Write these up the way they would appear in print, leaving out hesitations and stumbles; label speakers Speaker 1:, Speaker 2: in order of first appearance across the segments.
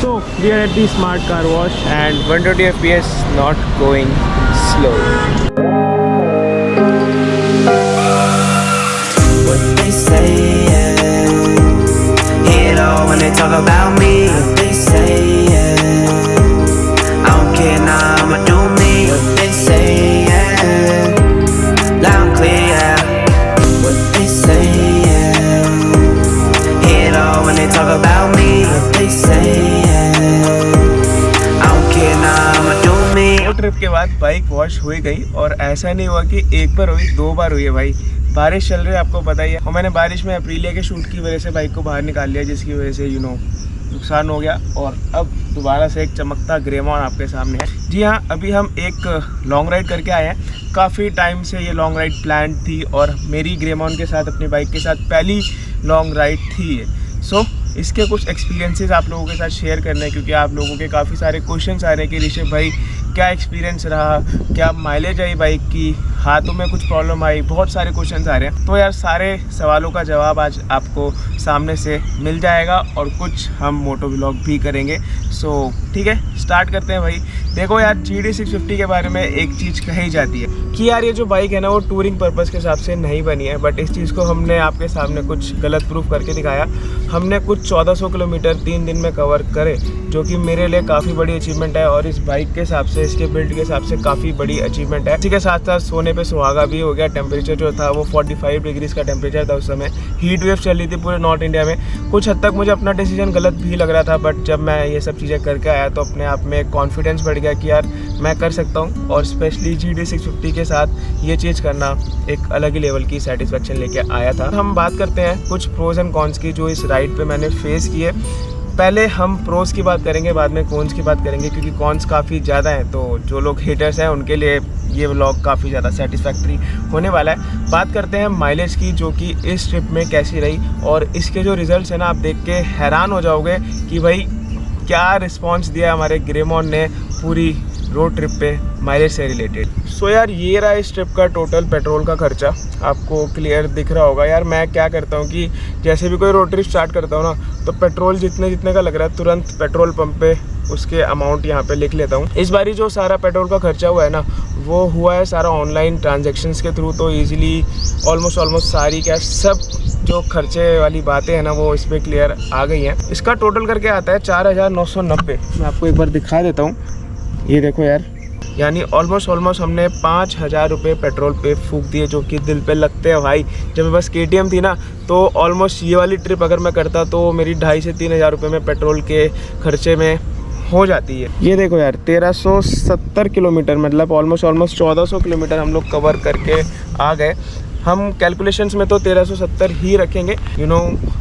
Speaker 1: So we are at the smart car wash and 120 FPS not going slow.
Speaker 2: What they say, yeah. Hear it all when they talk about me. What they say, yeah. I don't care, nah, I'ma do me. What they say, yeah. Loud and clear, yeah. What they say, yeah. Hear it all when they talk about me. What they say, yeah. I don't care, nah, I'ma do me.
Speaker 1: Trip के बाद bike wash हुई गई और ऐसा नहीं हुआ कि एक बार हुई, 2 बार हुई है भाई। बारिश चल रही है, आपको पता ही है, और मैंने बारिश में अप्रीलिया के शूट की वजह से बाइक को बाहर निकाल लिया, जिसकी वजह से नुकसान हो गया। और अब दोबारा से एक चमकता ग्रेमॉन आपके सामने है। जी हाँ, अभी हम एक लॉन्ग राइड करके आए हैं। काफ़ी टाइम से ये लॉन्ग राइड प्लान थी और मेरी ग्रेमॉन के साथ, अपनी बाइक के साथ पहली लॉन्ग राइड थी ये। सो इसके कुछ एक्सपीरियंसेस आप लोगों के साथ शेयर करने हैं, क्योंकि आप लोगों के काफ़ी सारे क्वेश्चंस आ रहे हैं कि ऋषभ भाई क्या एक्सपीरियंस रहा, क्या माइलेज आई बाइक की, हाथों में कुछ प्रॉब्लम आई, बहुत सारे क्वेश्चंस आ रहे हैं। तो यार सारे सवालों का जवाब आज आपको सामने से मिल जाएगा और कुछ हम मोटो व्लॉग भी करेंगे। सो ठीक है, स्टार्ट करते हैं भाई। देखो यार, GD 650 के बारे में एक चीज़ कही जाती है कि यार ये जो बाइक है ना, वो टूरिंग पर्पज़ के हिसाब से नहीं बनी है, बट इस चीज़ को हमने आपके सामने कुछ गलत प्रूफ करके दिखाया। हमने कुछ 1400 किलोमीटर 3 दिन में कवर करे, जो कि मेरे लिए काफ़ी बड़ी अचीवमेंट है और इस बाइक के हिसाब से, इसके बिल्ड के हिसाब से काफ़ी बड़ी अचीवमेंट है। इसी के साथ साथ सोने पे सुहागा भी हो गया। टेम्परेचर जो था वो 45 डिग्रीज का टेम्परेचर था उस समय। हीट वेव चल रही थी पूरे नॉर्थ इंडिया में। कुछ हद तक मुझे अपना डिसीजन गलत भी लग रहा था, बट जब मैं ये सब चीज़ें करके आया तो अपने आप में कॉन्फिडेंस बढ़ गया कि यार मैं कर सकता हूँ। और स्पेशली GD 650 के साथ ये चीज़ करना एक अलग ही लेवल की सेटिस्फेक्शन लेके आया था। हम बात करते हैं कुछ प्रोज एंड कॉन्स की जो इस राइड पे मैंने फेस किए। पहले हम प्रोज की बात करेंगे, बाद में कॉन्स की बात करेंगे, क्योंकि कॉन्स काफ़ी ज़्यादा हैं। तो जो लोग हेटर्स हैं उनके लिए ये व्लॉग काफ़ी ज़्यादा सेटिस्फैक्ट्री होने वाला है। बात करते हैं माइलेज की, जो कि इस ट्रिप में कैसी रही, और इसके जो रिजल्ट्स हैं ना, आप देख के हैरान हो जाओगे कि भाई क्या रिस्पॉन्स दिया हमारे ग्रेमॉन ने पूरी रोड ट्रिप पे माइलेज से रिलेटेड। सो यार, ये रहा इस ट्रिप का टोटल पेट्रोल का खर्चा। आपको क्लियर दिख रहा होगा। यार मैं क्या करता हूँ कि जैसे भी कोई रोड ट्रिप स्टार्ट करता हूँ ना, तो पेट्रोल जितने का लग रहा है, तुरंत पेट्रोल पंप पे उसके अमाउंट यहाँ पे लिख लेता हूँ। इस बारी जो सारा पेट्रोल का खर्चा हुआ है ना, वो हुआ है सारा ऑनलाइन ट्रांजेक्शन्स के थ्रू। तो ईजिली ऑलमोस्ट सारी क्या सब जो खर्चे वाली बातें हैं ना, वो इस पर क्लियर आ गई हैं। इसका टोटल करके आता है 4990। मैं आपको एक बार दिखा देता हूँ। ये देखो यार, यानी ऑलमोस्ट हमने 5000 रुपये पेट्रोल पे फूंक दिए, जो कि दिल पे लगते हैं भाई। जब मेरे पास KTM थी ना, तो ऑलमोस्ट ये वाली ट्रिप अगर मैं करता तो मेरी 2500 से 3000 रुपये में पेट्रोल के खर्चे में हो जाती है। ये देखो यार, 1370 किलोमीटर, मतलब ऑलमोस्ट 1400 किलोमीटर हम लोग कवर करके आ गए। हम कैलकुलेशंस में तो 1370 ही रखेंगे।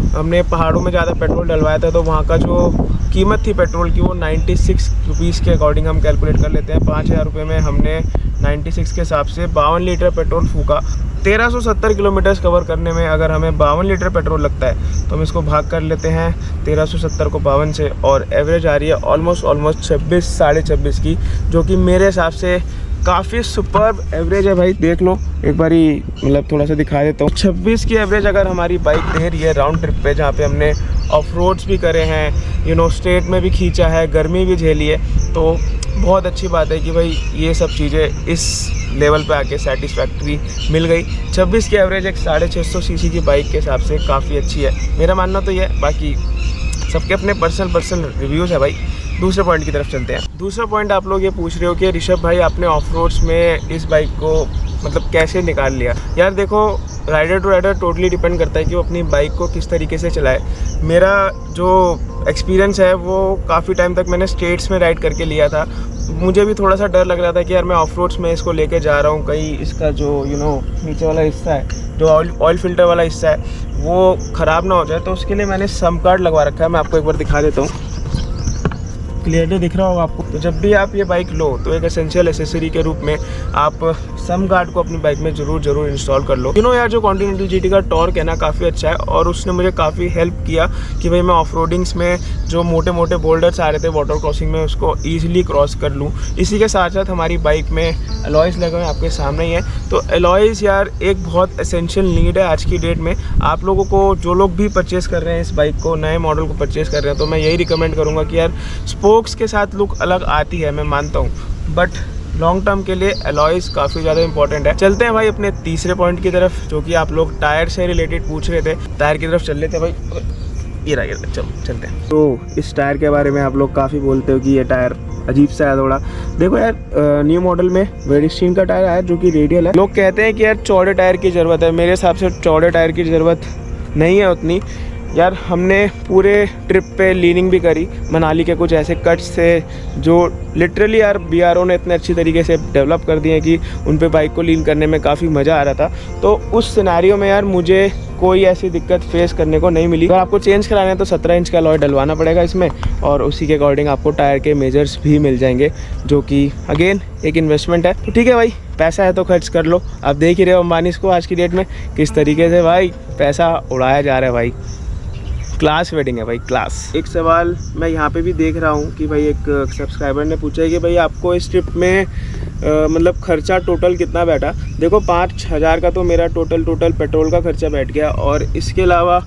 Speaker 1: हमने पहाड़ों में ज़्यादा पेट्रोल डलवाया था, तो वहाँ का जो कीमत थी पेट्रोल की वो 96 रुपीज़ के अकॉर्डिंग हम कैलकुलेट कर लेते हैं। 5000 रुपये में हमने 96 के हिसाब से 52 लीटर पेट्रोल फूका। 1370 किलोमीटर्स कवर करने में अगर हमें 52 लीटर पेट्रोल लगता है, तो हम इसको भाग कर लेते हैं 1370 को 52 से, और एवरेज आ रही है ऑलमोस्ट 26 साढ़े 26 की, जो कि मेरे हिसाब से काफ़ी सुपर्ब एवरेज है भाई। देख लो एक बारी, मतलब थोड़ा सा दिखा देता हूँ। 26 की एवरेज अगर हमारी बाइक दे रही है राउंड ट्रिप पे, जहाँ पे हमने ऑफ रोड्स भी करे हैं, स्टेट में भी खींचा है, गर्मी भी झेली है, तो बहुत अच्छी बात है कि भाई ये सब चीज़ें इस लेवल पे आके सेटिस्फैक्ट्री मिल गई। 26 की एवरेज एक 650 सीसी की बाइक के हिसाब से काफ़ी अच्छी है, मेरा मानना तो ये है। बाकी सबके अपने पर्सनल रिव्यूज़ है भाई। दूसरे पॉइंट की तरफ चलते हैं। दूसरा पॉइंट आप लोग ये पूछ रहे हो कि ऋषभ भाई आपने ऑफ रोड्स में इस बाइक को मतलब कैसे निकाल लिया। यार देखो, rider to rider totally depend करता है कि वो अपनी बाइक को किस तरीके से चलाए। मेरा जो एक्सपीरियंस है वो काफ़ी टाइम तक मैंने स्टेट्स में राइड करके लिया था। मुझे भी थोड़ा सा डर लग रहा था कि यार मैं ऑफ रोड्स में इसको लेके जा रहा हूँ, कहीं इसका जो नीचे वाला हिस्सा है, जो ऑयल फिल्टर वाला हिस्सा है, वो ख़राब ना हो जाए। तो उसके लिए मैंने सम कार्ड लगवा रखा है। मैं आपको एक बार दिखा देता हूँ, क्लियरली दिख रहा होगा आपको। तो जब भी आप ये बाइक लो, तो एक एसेंशियल एसेसरी के रूप में आप सम गार्ड को अपनी बाइक में जरूर इंस्टॉल कर लो। यार जो कॉन्टिनेंटल जीटी का टॉर्क है ना काफ़ी अच्छा है और उसने मुझे काफ़ी हेल्प किया कि भाई मैं ऑफ रोडिंग्स में जो मोटे मोटे बोल्डर्स आ रहे थे वाटर क्रॉसिंग में उसको ईजिली क्रॉस कर लूँ। इसी के साथ साथ हमारी बाइक में अलॉयज़ लगे हुए हैं, आपके सामने ही है। तो अलॉयज़ यार एक बहुत एसेंशियल नीड है आज की डेट में। आप लोगों को, जो लोग भी परचेज़ कर रहे हैं इस बाइक को, नए मॉडल को परचेज़ कर रहे हैं, तो मैं यही रिकमेंड करूँगा कि यार स्पोक्स के साथ लुक अलग आती है, मैं मानता हूँ, बट लॉन्ग टर्म के लिए अलॉयज़ काफ़ी ज़्यादा इंपॉर्टेंट है। चलते हैं भाई अपने तीसरे पॉइंट की तरफ, जो कि आप लोग टायर से रिलेटेड पूछ रहे थे। टायर की तरफ चल लेते हैं भाई, ये रहा, चलो चलते हैं। तो इस टायर के बारे में आप लोग काफ़ी बोलते हो कि ये टायर अजीब सा है थोड़ा। देखो यार, न्यू मॉडल में वेरिस्टीन का टायर आया जो कि रेडियल है। लोग कहते हैं कि यार चौड़े टायर की ज़रूरत है, मेरे हिसाब से चौड़े टायर की ज़रूरत नहीं है उतनी। यार हमने पूरे ट्रिप पे लीनिंग भी करी, मनाली के कुछ ऐसे कट्स थे जो लिटरली यार BRO ने इतने अच्छी तरीके से डेवलप कर दिए कि उन पे बाइक को लीन करने में काफ़ी मज़ा आ रहा था। तो उस सिनेरियो में यार मुझे कोई ऐसी दिक्कत फेस करने को नहीं मिली। अगर आपको चेंज कराना है तो 17 इंच का अलॉय डलवाना पड़ेगा इसमें, और उसी के अकॉर्डिंग आपको टायर के मेजर्स भी मिल जाएंगे, जो कि अगेन एक इन्वेस्टमेंट है। तो ठीक है भाई, पैसा है तो खर्च कर लो। आप देख ही रहे हो अंबानी को आज की डेट में किस तरीके से भाई पैसा उड़ाया जा रहा है भाई। क्लास वेडिंग है भाई, क्लास। एक सवाल मैं यहाँ पे भी देख रहा हूँ कि भाई एक सब्सक्राइबर ने पूछा है कि भाई आपको इस ट्रिप में मतलब खर्चा टोटल कितना बैठा। देखो 5,000 का तो मेरा टोटल पेट्रोल का खर्चा बैठ गया, और इसके अलावा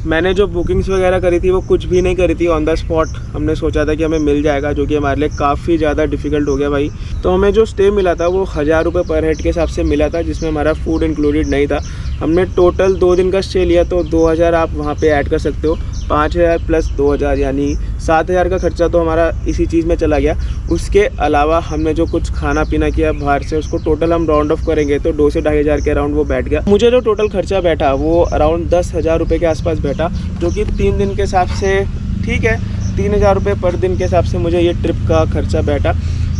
Speaker 1: मैंने जो बुकिंग्स वगैरह करी थी वो कुछ भी नहीं करी थी, ऑन द स्पॉट हमने सोचा था कि हमें मिल जाएगा, जो कि हमारे लिए काफ़ी ज़्यादा डिफ़िकल्ट हो गया भाई। तो हमें जो स्टे मिला था वो 1,000 रुपये पर हेड के हिसाब से मिला था, जिसमें हमारा फूड इंक्लूडेड नहीं था। हमने टोटल 2 दिन का स्टे लिया, तो 2,000 आप वहाँ पे ऐड कर सकते हो। 5,000 प्लस 2,000 यानी 7,000 का खर्चा तो हमारा इसी चीज़ में चला गया। उसके अलावा हमने जो कुछ खाना पीना किया बाहर से, उसको टोटल हम राउंड ऑफ करेंगे तो 2 से 2,500 के अराउंड वो बैठ गया। मुझे जो टोटल खर्चा बैठा वो अराउंड 10,000 रुपये के आसपास बैठा, जो कि 3 दिन के हिसाब से ठीक है। 3,000 रुपये पर दिन के हिसाब से मुझे ये ट्रिप का खर्चा बैठा।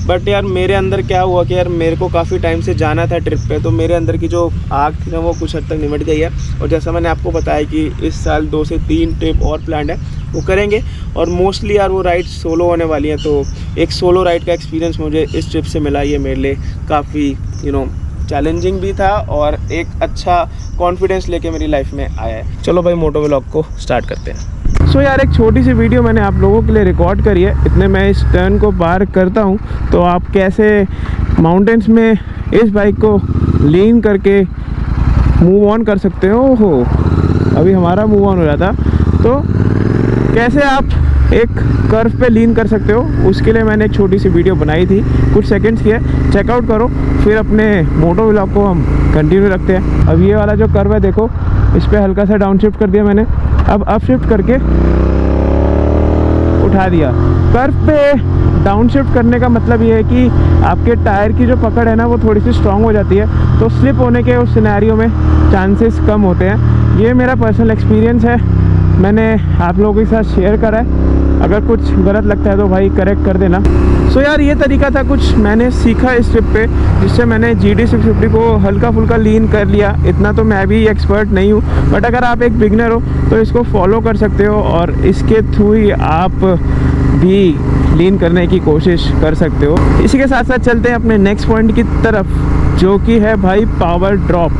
Speaker 1: बट यार मेरे अंदर क्या हुआ कि यार मेरे को काफ़ी टाइम से जाना था ट्रिप पे, तो मेरे अंदर की जो आग थी ना वो कुछ हद तक निमट गई है। और जैसा मैंने आपको बताया कि इस साल 2 से 3 ट्रिप और प्लान है, वो करेंगे। और मोस्टली यार वो राइड सोलो होने वाली हैं, तो एक सोलो राइड का एक्सपीरियंस मुझे इस ट्रिप से मिला। ये मेरे लिए काफ़ी चैलेंजिंग भी था और एक अच्छा कॉन्फिडेंस लेके मेरी लाइफ में आया है। चलो भाई मोटो व्लॉग को स्टार्ट करते हैं। सो यार एक छोटी सी वीडियो मैंने आप लोगों के लिए रिकॉर्ड करी है। इतने मैं इस टर्न को पार करता हूँ तो आप कैसे माउंटेन्स में इस बाइक को लीन करके मूव ऑन कर सकते हो। अभी हमारा मूव ऑन हो रहा था, तो कैसे आप एक कर्व पे लीन कर सकते हो, उसके लिए मैंने एक छोटी सी वीडियो बनाई थी, कुछ सेकंड्स की है, चेकआउट करो। फिर अपने मोटो व्लॉग को हम कंटिन्यू रखते हैं। अब ये वाला जो कर्व है देखो, इस पर हल्का सा डाउन शिफ्ट कर दिया मैंने, अब अप शिफ्ट करके उठा दिया। कर्व पे डाउन शिफ्ट करने का मतलब ये है कि आपके टायर की जो पकड़ है ना वो थोड़ी सी स्ट्रांग हो जाती है, तो स्लिप होने के उस सिनेरियो में चांसेस कम होते हैं। ये मेरा पर्सनल एक्सपीरियंस है, मैंने आप लोगों के साथ शेयर करा है। अगर कुछ गलत लगता है तो भाई करेक्ट कर देना। सो यार ये तरीका था कुछ मैंने सीखा इस ट्रिप पे, जिससे मैंने GT 650 को हल्का फुल्का लीन कर लिया। इतना तो मैं भी एक्सपर्ट नहीं हूँ, बट अगर आप एक बिगनर हो तो इसको फॉलो कर सकते हो और इसके थ्रू ही आप भी लीन करने की कोशिश कर सकते हो। इसी के साथ साथ चलते हैं अपने नेक्स्ट पॉइंट की तरफ, जो कि है भाई पावर ड्रॉप।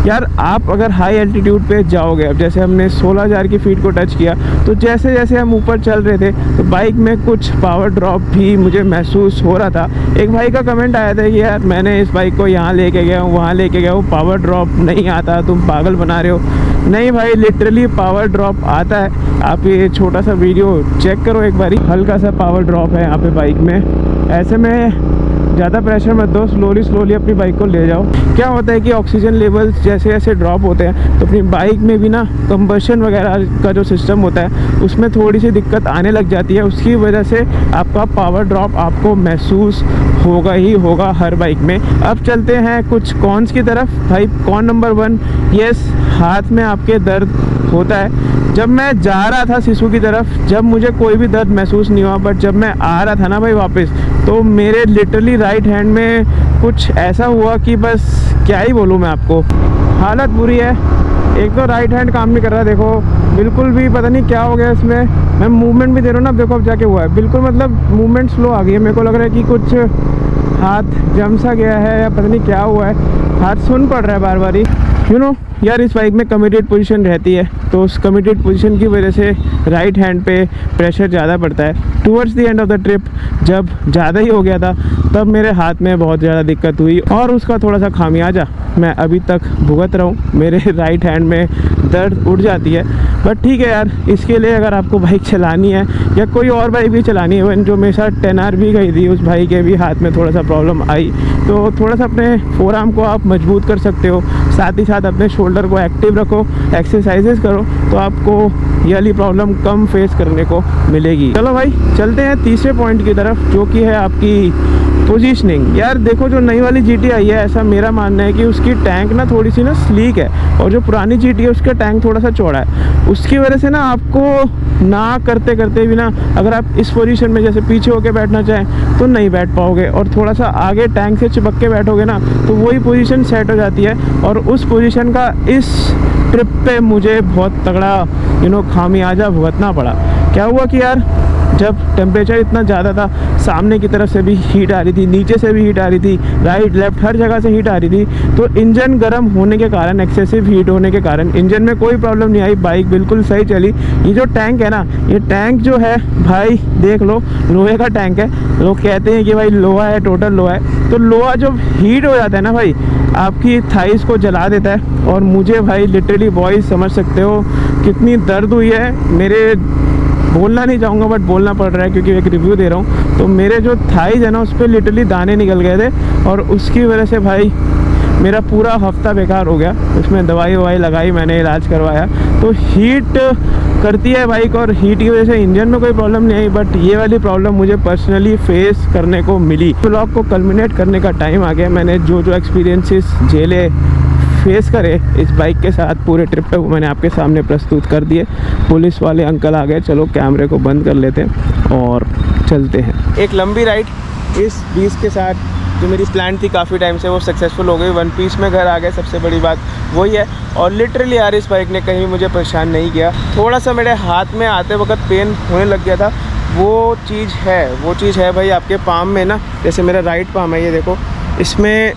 Speaker 1: यार आप अगर हाई एल्टीट्यूड पे जाओगे, अब जैसे हमने 16,000 की फीट को टच किया, तो जैसे जैसे हम ऊपर चल रहे थे तो बाइक में कुछ पावर ड्रॉप भी मुझे महसूस हो रहा था। एक भाई का कमेंट आया था कि यार मैंने इस बाइक को यहाँ लेके गया हूँ, वहाँ लेके गया हूँ, पावर ड्रॉप नहीं आता, तुम पागल बना रहे हो। नहीं भाई, लिटरली पावर ड्रॉप आता है। आप ये छोटा सा वीडियो चेक करो एक बारी, हल्का सा पावर ड्रॉप है यहाँ पे बाइक में। ऐसे में ज़्यादा प्रेशर मत दो, स्लोली अपनी बाइक को ले जाओ। क्या होता है कि ऑक्सीजन लेवल्स जैसे जैसे ड्रॉप होते हैं तो अपनी बाइक में भी ना कंबशन वगैरह का जो सिस्टम होता है उसमें थोड़ी सी दिक्कत आने लग जाती है। उसकी वजह से आपका पावर ड्रॉप आपको महसूस होगा ही होगा हर बाइक में। अब चलते हैं कुछ कॉन्स की तरफ। भाई कॉन नंबर 1, यस, हाथ में आपके दर्द होता है। जब मैं जा रहा था सिसु की तरफ, जब मुझे कोई भी दर्द महसूस नहीं हुआ, बट जब मैं आ रहा था ना भाई वापस, तो मेरे लिटरली राइट हैंड में कुछ ऐसा हुआ कि बस क्या ही बोलूँ मैं आपको, हालत बुरी है। एक तो राइट हैंड काम नहीं कर रहा, देखो बिल्कुल भी, पता नहीं क्या हो गया इसमें। मैं मूवमेंट भी दे रहा हूँ ना, अब देखो अब जाके हुआ है बिल्कुल, मतलब मूवमेंट स्लो आ गई है। मेरे को लग रहा है कि कुछ हाथ जम सा गया है या पता नहीं क्या हुआ है, हाथ सुन पड़ रहा है बार बार ही। यू नो यार, इस बाइक में कमिटेड पोजीशन रहती है, तो उस कमिटेड पोजीशन की वजह से राइट हैंड पे प्रेशर ज़्यादा पड़ता है। Towards the end of the trip जब ज़्यादा ही हो गया था, तब मेरे हाथ में बहुत ज़्यादा दिक्कत हुई और उसका थोड़ा सा खामियाजा मैं अभी तक भुगत रहा हूँ। मेरे राइट हैंड में दर्द उठ जाती है, बट ठीक है यार, इसके लिए अगर आपको बाइक चलानी है या कोई और बाइक भी चलानी है, जो मेरे साथ 10R भी गई थी, उस भाई के भी हाथ में थोड़ा सा प्रॉब्लम आई, तो थोड़ा सा अपने फोर आर्म को आप मजबूत कर सकते हो, साथ ही साथ अपने शोल्डर को एक्टिव रखो, एक्सरसाइजेस करो, तो आपको ये वाली प्रॉब्लम कम फेस करने को मिलेगी। चलो भाई, चलते हैं तीसरे पॉइंट की तरफ, जो कि है आपकी पोजीशनिंग। यार देखो, जो नई वाली GT आई है, ऐसा मेरा मानना है कि उसकी टैंक ना थोड़ी सी ना स्लीक है, और जो पुरानी GT है उसका टैंक थोड़ा सा चौड़ा है। उसकी वजह से ना आपको ना करते करते भी ना, अगर आप इस पोजीशन में जैसे पीछे होके बैठना चाहें तो नहीं बैठ पाओगे, और थोड़ा सा आगे टैंक से चिपक के बैठोगे ना, तो वही पोजीशन सेट हो जाती है। और उस पोजीशन का इस ट्रिप पे मुझे बहुत तगड़ा खामियाजा भुगतना पड़ा। क्या हुआ कि यार, जब टेम्परेचर इतना ज़्यादा था, सामने की तरफ से भी हीट आ रही थी, नीचे से भी हीट आ रही थी, राइट लेफ्ट हर जगह से हीट आ रही थी, तो इंजन गर्म होने के कारण, एक्सेसिव हीट होने के कारण इंजन में कोई प्रॉब्लम नहीं आई, बाइक बिल्कुल सही चली। ये जो टैंक है ना, ये टैंक जो है भाई देख लो, लोहे का टैंक है। लोग कहते हैं कि भाई लोहा है, टोटल लोहा है, तो लोहा जब हीट हो जाता है ना भाई, आपकी थाइस को जला देता है। और मुझे भाई लिटरली बॉयज समझ सकते हो कितनी दर्द हुई है। मेरे बोलना नहीं चाहूँगा, बट बोलना पड़ रहा है क्योंकि एक रिव्यू दे रहा हूँ। तो मेरे जो थाइज है ना, उस पर लिटरली दाने निकल गए थे, और उसकी वजह से भाई मेरा पूरा हफ्ता बेकार हो गया। उसमें दवाई ववाई लगाई, मैंने इलाज करवाया। तो हीट करती है बाइक, और हीट की वजह से इंजन में कोई प्रॉब्लम नहीं आई, बट ये वाली प्रॉब्लम मुझे पर्सनली फेस करने को मिली। व्लॉग को कल्मिनेट करने का टाइम आ गया। मैंने जो एक्सपीरियंसेस झेले, फेस करे इस बाइक के साथ पूरे ट्रिप पे, वो मैंने आपके सामने प्रस्तुत कर दिए। पुलिस वाले अंकल आ गए, चलो कैमरे को बंद कर लेते हैं और चलते हैं। एक लंबी राइड इस 20 के साथ, जो मेरी प्लान थी काफ़ी टाइम से, वो सक्सेसफुल हो गई। वन पीस में घर आ गए, सबसे बड़ी बात वही है। और लिटरली यार, इस बाइक ने कहीं मुझे परेशान नहीं किया। थोड़ा सा मेरे हाथ में आते वक्त पेन होने लग गया था, वो चीज़ है भाई आपके पाम में ना, जैसे मेरा राइट पाम है, ये देखो, इसमें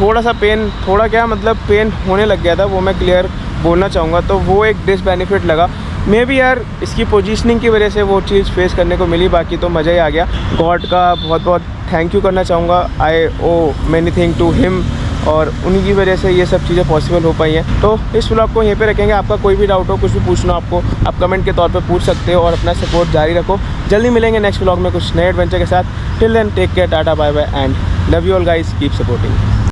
Speaker 1: थोड़ा सा पेन, थोड़ा क्या मतलब पेन होने लग गया था, वो मैं क्लियर बोलना चाहूँगा। तो वो एक डिसबेनिफिट लगा। मे भी यार इसकी पोजीशनिंग की वजह से वो चीज़ फेस करने को मिली, बाकी तो मज़ा ही आ गया। गॉड का बहुत बहुत थैंक यू करना चाहूँगा। आई ओ मैनी थिंग टू हिम, और उन्हीं की वजह से ये सब चीज़ें पॉसिबल हो पाई हैं। तो इस व्लॉग को यहीं पे रखेंगे। आपका कोई भी डाउट हो, कुछ भी पूछना आपको, आप कमेंट के तौर पे पूछ सकते हो, और अपना सपोर्ट जारी रखो। जल्दी मिलेंगे नेक्स्ट व्लॉग में कुछ नए एडवेंचर के साथ। Till then take care, tata bye bye and love you all guys, keep supporting.